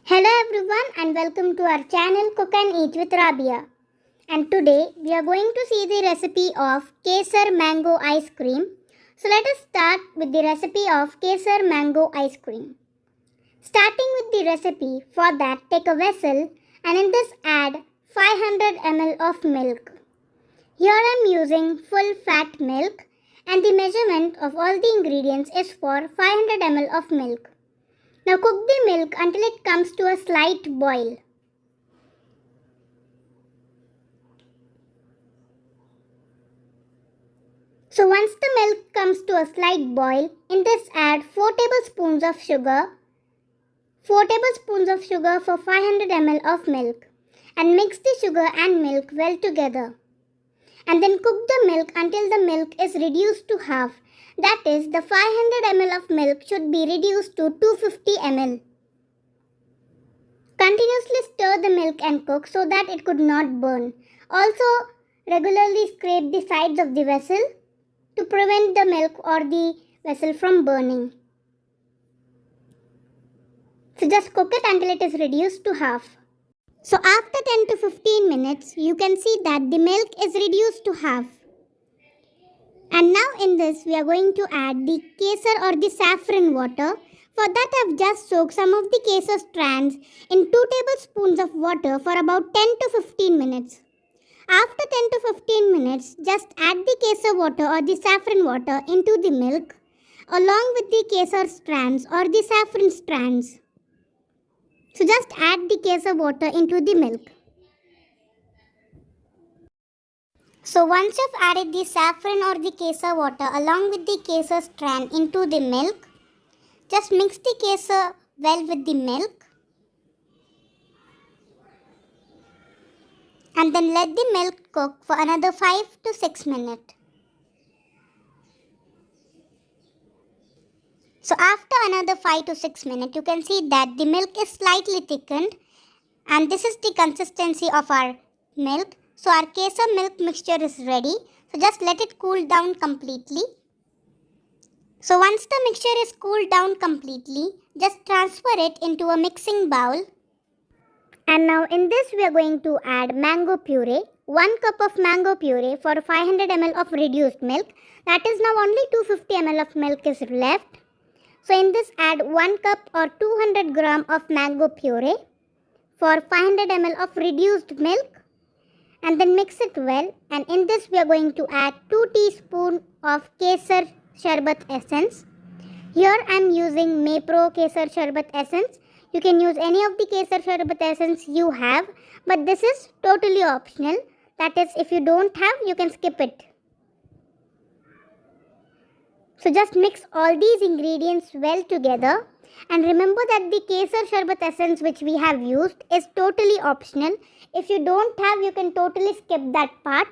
Hello everyone and welcome to our channel Cook and Eat with Rabia. And today we are going to see the recipe of Kesar mango ice cream. So let us start with the recipe of Kesar mango ice cream. Starting with the recipe, for that take a vessel and in this add 500 ml of milk. Here I am using full fat milk and the measurement of all the ingredients is for 500 ml of milk. Now cook the milk until it comes to a slight boil. So once the milk comes to a slight boil, in this add 4 tablespoons of sugar. 4 tablespoons of sugar for 500 ml of milk and mix the sugar and milk well together. And then cook the milk until the milk is reduced to half. That is, the 500 ml of milk should be reduced to 250 ml. Continuously stir the milk and cook so that it could not burn. Also, regularly scrape the sides of the vessel to prevent the milk or the vessel from burning. So just cook it until it is reduced to half. So after 10 to 15 minutes, you can see that the milk is reduced to half. And now in this, we are going to add the kesar or the saffron water. For that, I have just soaked some of the kesar strands in 2 tablespoons of water for about 10 to 15 minutes. After 10 to 15 minutes, just add the kesar water or the saffron water into the milk along with the kesar strands or the saffron strands. So just add the kesar water into the milk. So once you've added the saffron or the kesar water along with the kesar strand into the milk, just mix the kesar well with the milk and then let the milk cook for another 5 to 6 minutes. So after another 5 to 6 minutes, you can see that the milk is slightly thickened and this is the consistency of our milk. So our kesar milk mixture is ready. So just let it cool down completely. So once the mixture is cooled down completely, just transfer it into a mixing bowl. And now in this we are going to add mango puree. 1 cup of mango puree for 500 ml of reduced milk. That is now only 250 ml of milk is left. So in this add 1 cup or 200 gram of mango puree for 500 ml of reduced milk. And then mix it well, and in this we are going to add 2 teaspoons of Kesar Sharbat Essence. Here I am using Maypro Kesar Sharbat Essence. You can use any of the Kesar Sharbat Essence you have, but this is totally optional. That is, if you don't have, you can skip it. So just mix all these ingredients well together. And remember that the Kesar Sharbat Essence which we have used is totally optional. If you don't have, you can totally skip that part.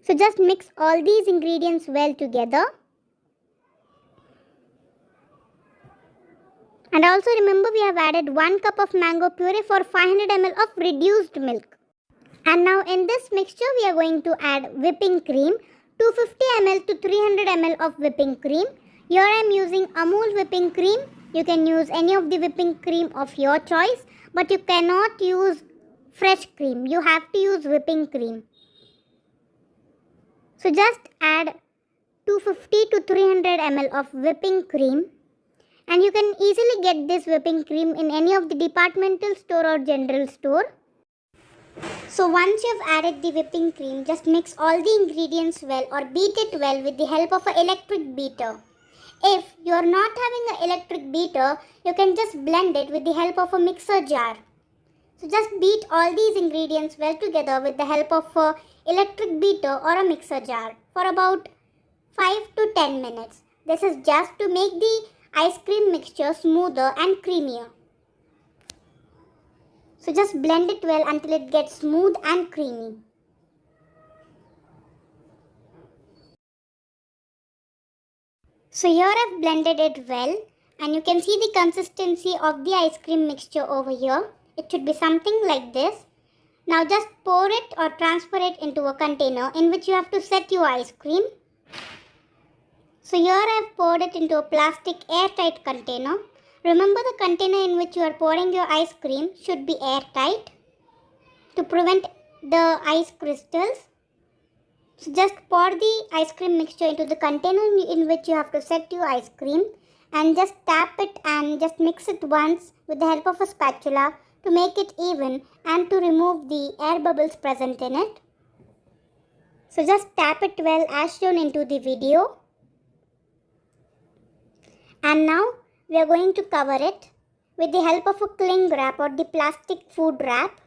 So just mix all these ingredients well together. And also remember we have added 1 cup of mango puree for 500 ml of reduced milk. And now in this mixture we are going to add whipping cream. 250 ml to 300 ml of whipping cream. Here I am using Amul whipping cream. You can use any of the whipping cream of your choice, but you cannot use fresh cream. You have to use whipping cream. So just add 250 to 300 ml of whipping cream. And you can easily get this whipping cream in any of the departmental store or general store. So once you've added the whipping cream, just mix all the ingredients well or beat it well with the help of an electric beater. If you are not having an electric beater, you can just blend it with the help of a mixer jar. So just beat all these ingredients well together with the help of an electric beater or a mixer jar for about 5 to 10 minutes. This is just to make the ice cream mixture smoother and creamier. So just blend it well until it gets smooth and creamy. So here I've blended it well and you can see the consistency of the ice cream mixture over here. It should be something like this. Now just pour it or transfer it into a container in which you have to set your ice cream. So here I've poured it into a plastic airtight container Remember, the container in which you are pouring your ice cream should be airtight to prevent the ice crystals. So just pour the ice cream mixture into the container in which you have to set your ice cream, and just tap it and just mix it once with the help of a spatula to make it even and to remove the air bubbles present in it. So just tap it well as shown into the video. And now we are going to cover it with the help of a cling wrap or the plastic food wrap.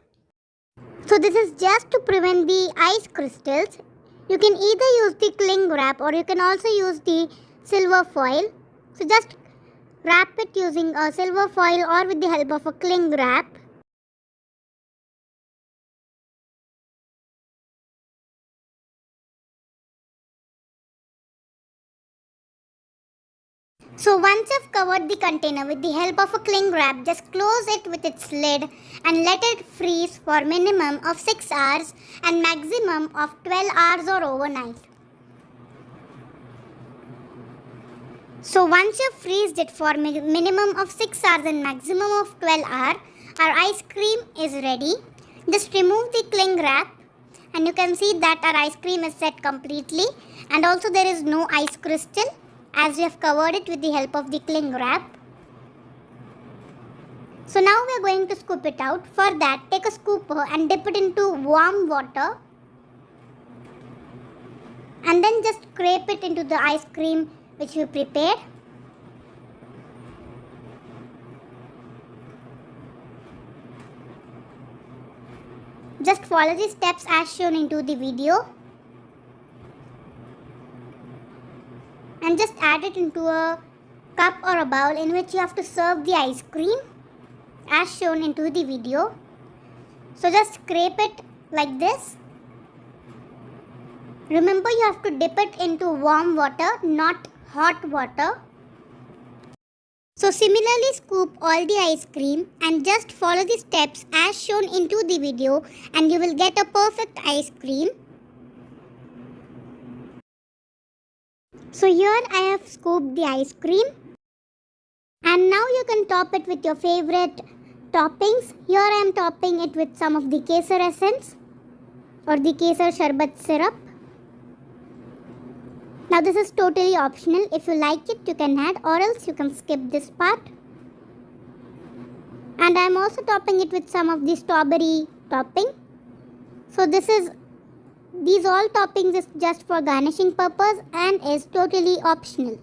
So this is just to prevent the ice crystals. You can either use the cling wrap or you can also use the silver foil. So just wrap it using a silver foil or with the help of a cling wrap. So once you've covered the container with the help of a cling wrap, just close it with its lid and let it freeze for minimum of 6 hours and maximum of 12 hours or overnight. So once you've freezed it for minimum of 6 hours and maximum of 12 hours, our ice cream is ready. Just remove the cling wrap and you can see that our ice cream is set completely, and also there is no ice crystal as we have covered it with the help of the cling wrap. So now we are going to scoop it out. For that, take a scooper and dip it into warm water and then just scrape it into the ice cream which we prepared. Just follow the steps as shown into the video and just add it into a cup or a bowl in which you have to serve the ice cream as shown into the video. So just scrape it like this. Remember, you have to dip it into warm water, not hot water. So similarly, scoop all the ice cream and just follow the steps as shown into the video and you will get a perfect ice cream. So here I have scooped the ice cream and now you can top it with your favorite toppings. Here I am topping it with some of the kesar essence or the kesar sharbat syrup. Now this is totally optional. If you like it, you can add, or else you can skip this part. And I am also topping it with some of the strawberry topping. So these all toppings is just for garnishing purpose and is totally optional.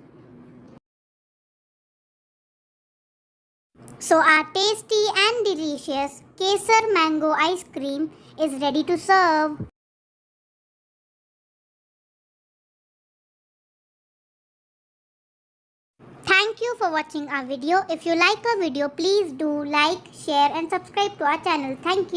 So our tasty and delicious kesar mango ice cream is ready to serve. Thank you for watching our video. If you like our video, please do like, share and subscribe to our channel. Thank you.